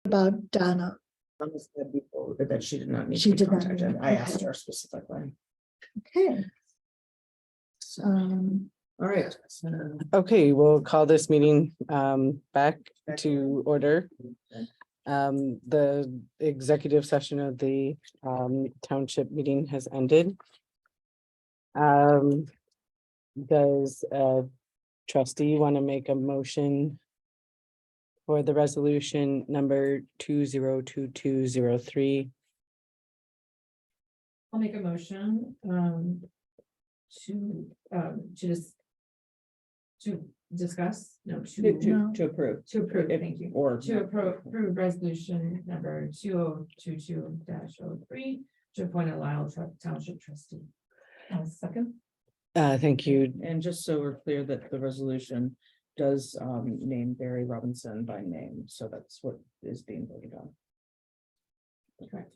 About Donna. Said before that she did not need She to be did not. contacted. I asked Okay. her specifically. Okay. All right. Okay, we'll call this meeting back to order. The executive session of the township meeting has ended. Does trustee want to make a motion for the resolution number 202203? I'll make a motion to discuss, no, To approve. to approve, thank you. Or To approve resolution number 2022-03 to appoint a Lisle Township trustee. Second. Thank you. And just so we're clear that the resolution does name Barry Robinson by name, so that's what is being voted on. Correct.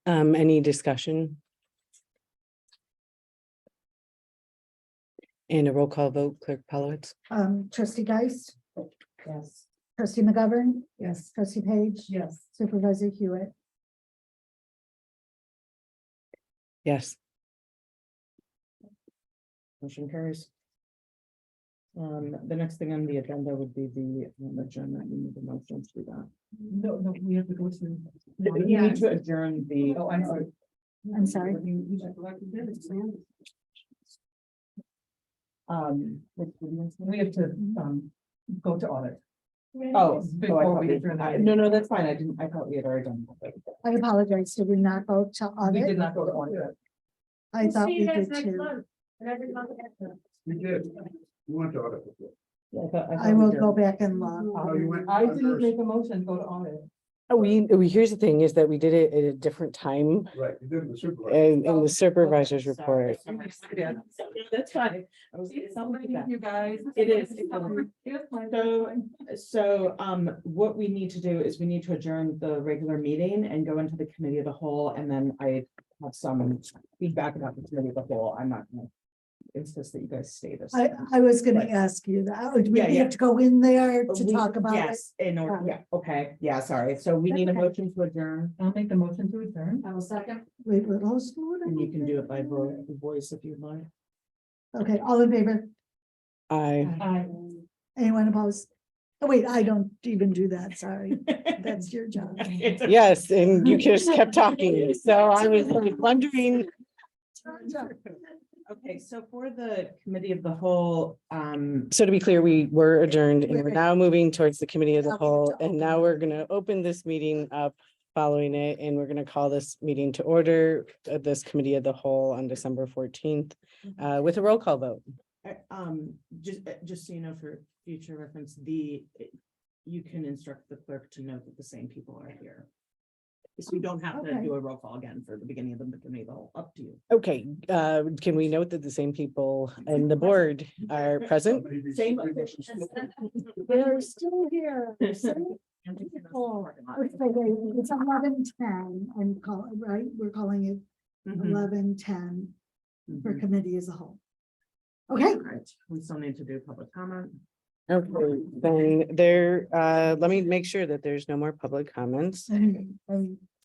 Any discussion? And a roll call vote, Clerk Polowitz? Trustee Geist, Yes. trustee McGovern, Yes. trustee Page, Yes. supervisor Hewitt. Yes. Motion carries. The next thing on the agenda would be the adjournment. We need a motion to do that. No, we have to go to. You need to adjourn the. Oh, I'm sorry. I'm sorry. We have to go to audit. Oh, Before we adjourn. no, that's fine. I thought we had already done. I apologize. Did we not go to We did audit? not go to audit. I thought we did too. We did. You went to audit. I will go back and look. Oh, you went. I didn't make a motion to go to audit. Here's the thing is that we did it at a different time Right, you did the supervisor. and in the supervisor's report. Yeah. That's fine. You guys. It is. It's So, what we need to do is we need to adjourn the regular meeting and go into the committee of the whole, and then I have some feedback about the committee of the whole. I'm not gonna insist that you guys stay this. I was gonna Right. ask you that. Do we Yeah, yeah. have to go in there to We- talk about it? Yes, in order, yeah, okay, yeah, sorry. So we need a Okay. motion to adjourn, I'll make the motion to adjourn. I will second. Wait, we're close to it? and you can do it by voice if you'd like. Okay, all in favor? I, Anyone opposed? Oh, wait, I don't even do that. Sorry. That's your job. yes, and you just kept talking. So I was like wondering, Okay, so for the committee of the whole, so to be clear, we were adjourned and we're now moving towards the committee of the whole. And now we're going to open this meeting up following it. And we're going to call this meeting to order, this committee of the whole on December 14th with a roll call vote. just so you know, for future reference, you can instruct the clerk to note that the same people are here. So you don't have to Okay. do a roll call again for the beginning of the committee of the whole, up to you. Okay, can we note that the same people and the board are present? Same. They're still here. Same people. Okay, wait, it's 11:10 and call, right? We're calling it Mhm. 11:10 for Mhm. committee as a whole. Okay, All right, we still need to do public comment. Okay, then there, let me make sure that there's no more public comments.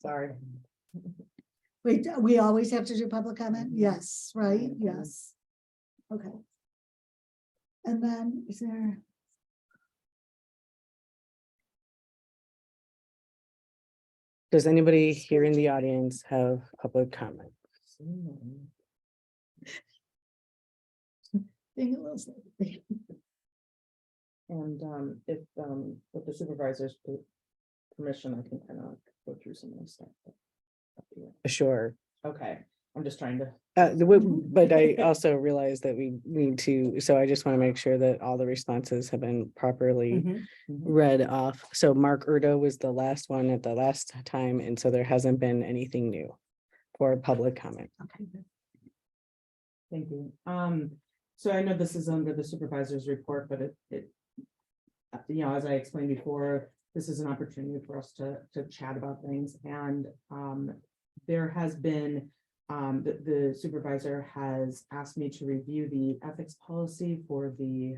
Sorry. wait, we always have to do public comment? Yes, right? Yes. Okay. And then is there? Does anybody here in the audience have public comment? Being a little slow. And if with the supervisor's permission, I can kind of go through some of this stuff. Up to you. Sure. Okay, I'm just trying to. But I also realize that we need to, so I just want to make sure that all the responses have been properly Mhm, mhm. read off. So Mark Urdo was the last one at the last time, and so there hasn't been anything new for public comment. Okay. Thank you. So I know this is under the supervisor's report, but as I explained before, this is an opportunity for us to chat about things, and there has been the supervisor has asked me to review the ethics policy for the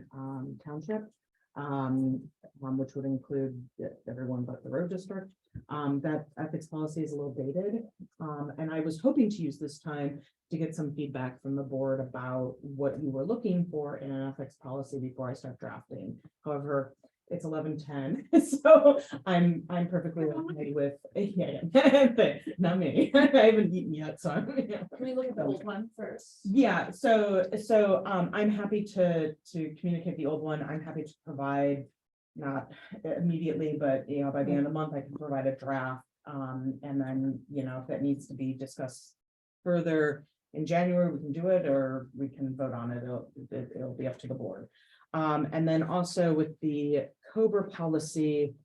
township. which would include everyone but the road district. That ethics policy is a little dated. And I was hoping to use this time to get some feedback from the board about what you were looking for in an ethics policy before I start drafting. However, it's 11:10, so I'm perfectly okay with, yeah, not me. I haven't eaten yet, so Can we look at the old one first? yeah, so I'm happy to communicate the old one. I'm happy to provide, not immediately, but by the end of the month, I can provide a draft. And then, if that needs to be discussed further in January, we can do it, or we can vote on it. It'll be up to the board. And then also with the COBRA policy,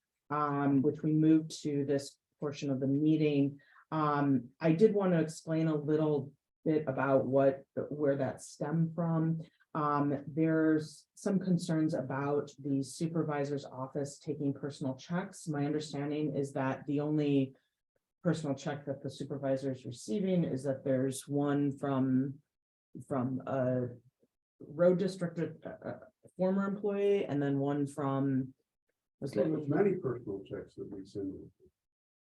which we moved to this portion of the meeting. I did want to explain a little bit about where that stemmed from. There's some concerns about the supervisor's office taking personal checks. My understanding is that the only personal check that the supervisor is receiving is that there's one from a road district, a former employee, and then one from. There's many personal checks that we send.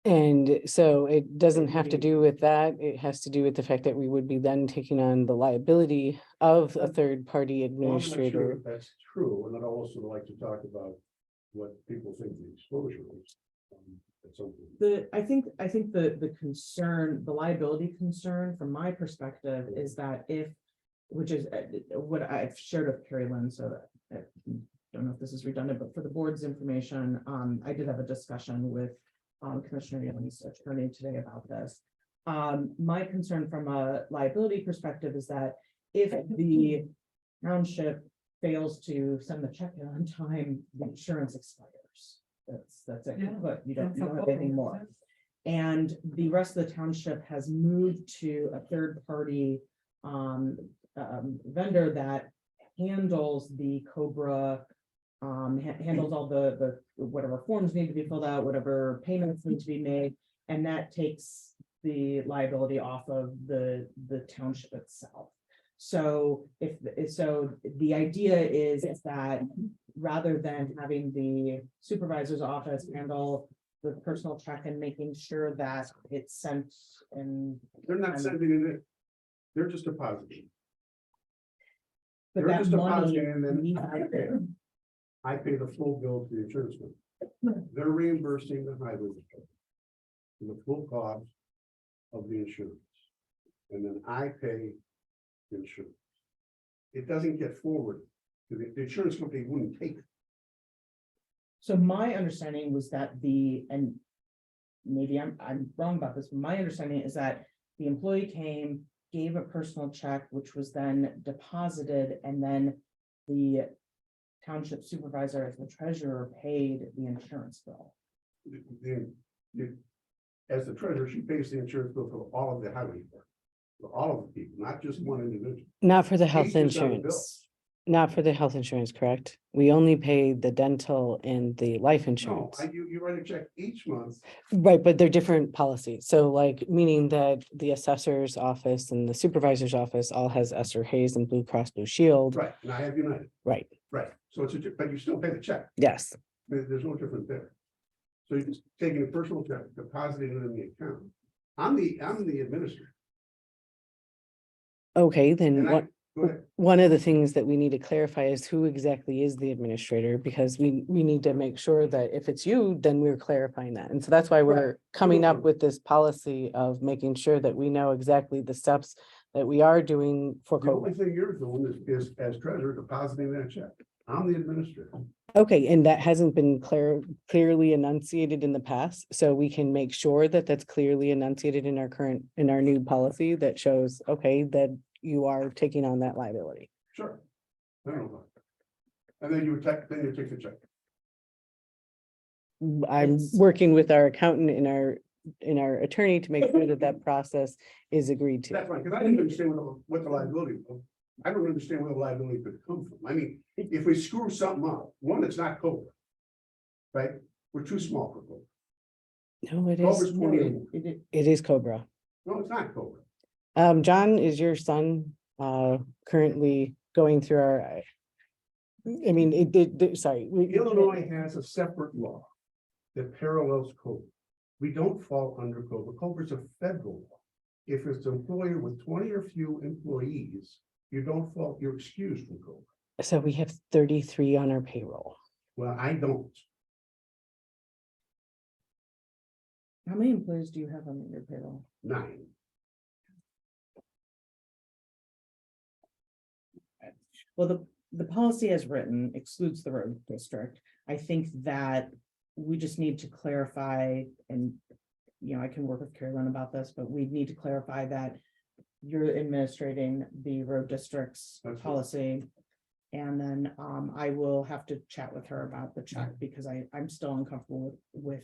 And so it doesn't have to do with that. It has to do with the fact that we would be then taking on the liability of a third-party Well, I'm not sure administrator. if that's true, and I'd also like to talk about what people think the exposure is. At some point. I think the concern, the liability concern from my perspective is that which is what I've shared with Carrie Lynn, so I don't know if this is redundant, but for the board's information, I did have a discussion with Commissioner Young's attorney today about this. My concern from a liability perspective is that if the township fails to send the check in on time, the insurance expires. That's it, Yeah, but you don't that's have helpful. anything more. And the rest of the township has moved to a third party vendor that handles the COBRA, handles all the whatever forms need to be filled out, whatever payments need to be made, and that takes the liability off of the township itself. So the idea is that rather than having the supervisor's office handle the personal check and making sure that it's sent and. They're not sending it in. They're just depositing. But They're that just money. depositing and then we- I pay the full bill to the insurance company. They're reimbursing the highway department for the full cost of the insurance. And then I pay the insurance. It doesn't get forwarded, because the insurance company wouldn't take it. So my understanding was that and maybe I'm wrong about this, but my understanding is that the employee came, gave a personal check, which was then deposited, and then the township supervisor as the treasurer paid the insurance bill. As the treasurer, she pays the insurance bill for all of the highway department, for all of the people, not just one individual. Not for the health Each is on the bill. insurance. Not for the health insurance, correct? We only pay the dental and the life No, insurance. you write a check each month. Right, but they're different policies. So like, meaning that the assessor's office and the supervisor's office all has Esther Hayes and Blue Cross Blue Shield. Right, and I have United, Right, right, so it's but you still pay the check, yes. there's no difference there. So you're just taking a personal check, depositing it in the account. I'm the administrator. Okay, then And what? go ahead. One of the things that we need to clarify is who exactly is the administrator, because we need to make sure that if it's you, then we're clarifying that. And so that's why we're coming up with this policy of making sure that we know exactly the steps that we are doing for The only COVID. thing you're doing is as treasurer depositing that check. I'm the administrator. Okay, and that hasn't been clearly enunciated in the past, so we can make sure that that's clearly enunciated in our new policy that shows, okay, that you are taking on that liability. Sure. I don't know. And then you take the check. I'm It's- working with our accountant and our attorney to make sure that that process is agreed to. That's fine, because I didn't understand what the liability was. I don't understand where the liability could come from. I mean, if we screw something up, one, it's not COBRA. Right? We're too small for COBRA. No, it COBRA's is, 28. it is Cobra. No, it's not COBRA. John, is your son currently going through I mean, it did, sorry. Illinois has a separate law that parallels COBRA. We don't fall under COBRA. COBRA is a federal law. If it's an employer with 20 or few employees, you don't fall, you're excused from COBRA. So we have 33 on our payroll. Well, I don't. How many employees do you have on your payroll? 9. Well, the policy as written excludes the road district. I think that we just need to clarify, and, you know, I can work with Carolyn about this, but we need to clarify that you're administrating the road district's That's right. policy. And then I will have to chat with her about the check, because I'm still uncomfortable with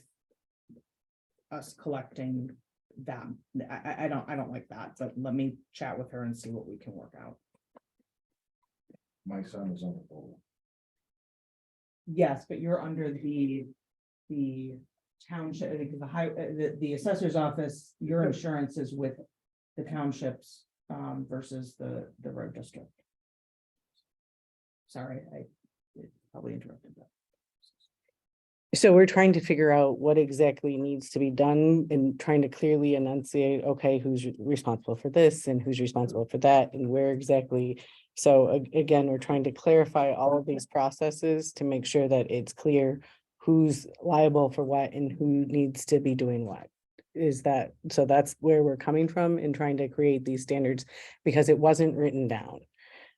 us collecting them. I don't like that, but let me chat with her and see what we can work out. My son is on the board. Yes, but you're under the township, the assessor's office, your insurance is with the townships versus the road district. Sorry, I probably interrupted that. So we're trying to figure out what exactly needs to be done and trying to clearly enunciate, okay, who's responsible for this and who's responsible for that and where exactly. So again, we're trying to clarify all of these processes to make sure that it's clear who's liable for what and who needs to be doing what. Is that, so that's where we're coming from in trying to create these standards, because it wasn't written down.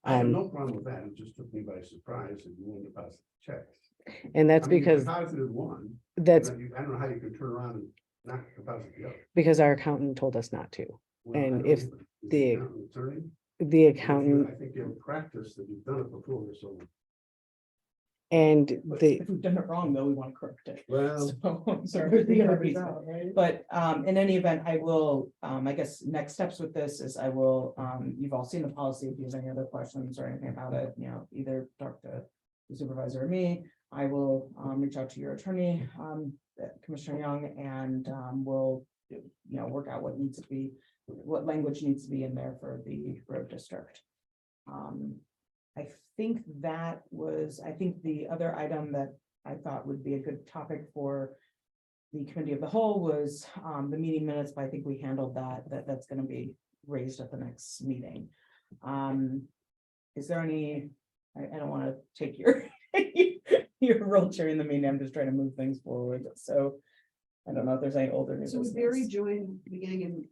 I have no problem with that. It just took me by surprise that you wouldn't deposit checks. And that's I mean, you because deposited one. that's I don't know how you can turn around and not deposit the other. because our accountant told us not to. Well, I And don't if either. Is the accountant attorney? The And if you- accountant I think you have practice that you've done it before, so. and the, If we've done it wrong, though, we want to correct it. Well, So, I'm sorry. But in any event, I will, I guess, next steps with this is I will, you've all seen the policy. If you have any other questions or anything about it, you know, either talk to the supervisor or me. I will reach out to your attorney, Commissioner Young, and we'll, you know, work out what needs to be, what language needs to be in there for the road district. I think that was, I think the other item that I thought would be a good topic for the committee of the whole was the meeting minutes, but I think we handled that's going to be raised at the next meeting. Is there any, I don't want to take your your role during the meeting. I'm just trying to move things forward. So I don't know if there's any older new So business. Barry joined beginning in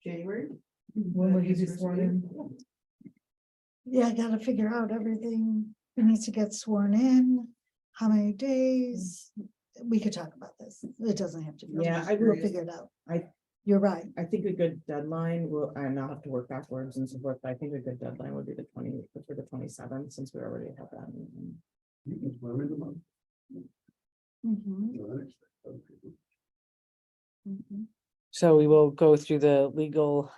January. When will he be sworn in? Yeah, I gotta figure out everything. He needs to get sworn in. How many days? We could talk about this. It doesn't have to be. Yeah, I We'll will- figure it out. I- You're right. I think a good deadline will, and I'll have to work backwards and so forth, but I think a good deadline would be the 27th, since we already have that. meeting. you can swear in the month. Mhm, So the next day, okay. mhm. so we will go through the legal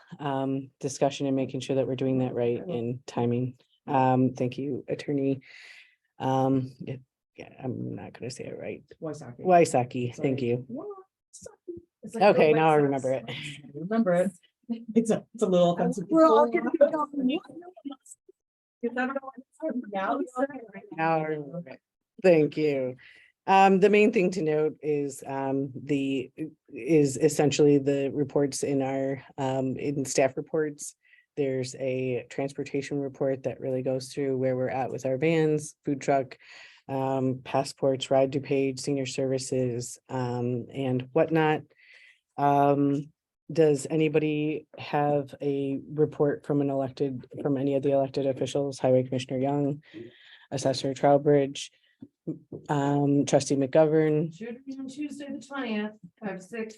discussion and making sure that we're doing that right in timing. Thank you, attorney. Yeah, I'm not gonna say it right. Waisaki. Waisaki, thank you. It's like Okay, the now I White remember Sox. it. Remember it. It's a little offensive. We're all gonna be going. Now. Now I remember it. Thank you. The main thing to note is essentially the reports in our in staff reports. There's a transportation report that really goes through where we're at with our vans, food truck, passports, ride to page, senior services, and whatnot. Does anybody have a report from any of the elected officials, Highway Commissioner Young, Assessor Trowbridge, Trustee McGovern? Should be on Tuesday, the 20th, 5-6.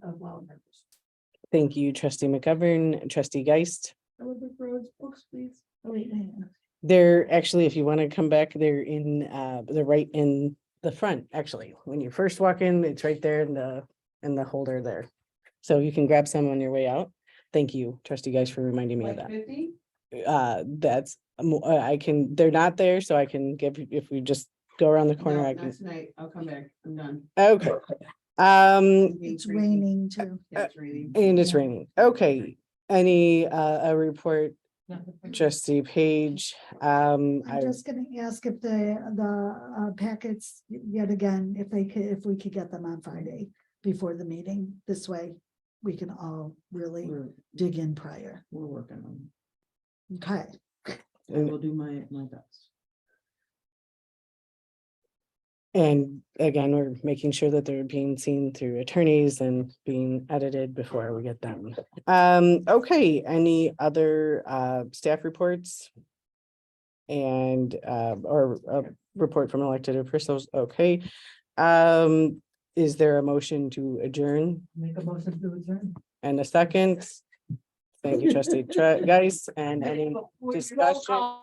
Of Wildfire. Thank you, Trustee McGovern, Trustee Geist. Roads, books, please. Oh, wait, hang on. They're actually, if you want to come back, they're right in the front, actually. When you first walk in, it's right there in the holder there. So you can grab some on your way out. Thank you, Trustee Geist, for reminding me of Like that. 50? That's, I can, they're not there, so I can give, if we just go around the corner, I No, can, not tonight. I'll come back. I'm done. okay. It's raining too. Yeah, it's raining. And it's raining. Okay, any, a report trustee Page. I'm I, just gonna ask if the packets, yet again, if we could get them on Friday before the meeting. This way, we can all really We're, dig in prior. we're working on Okay, it. I will do my best. and again, we're making sure that they're being seen through attorneys and being edited before we get them. Okay, any other staff reports? And or a report from elected officials? Okay. Is there a motion to adjourn Make a motion to adjourn. and a second? Thank you, trustee Geis, and any discussion?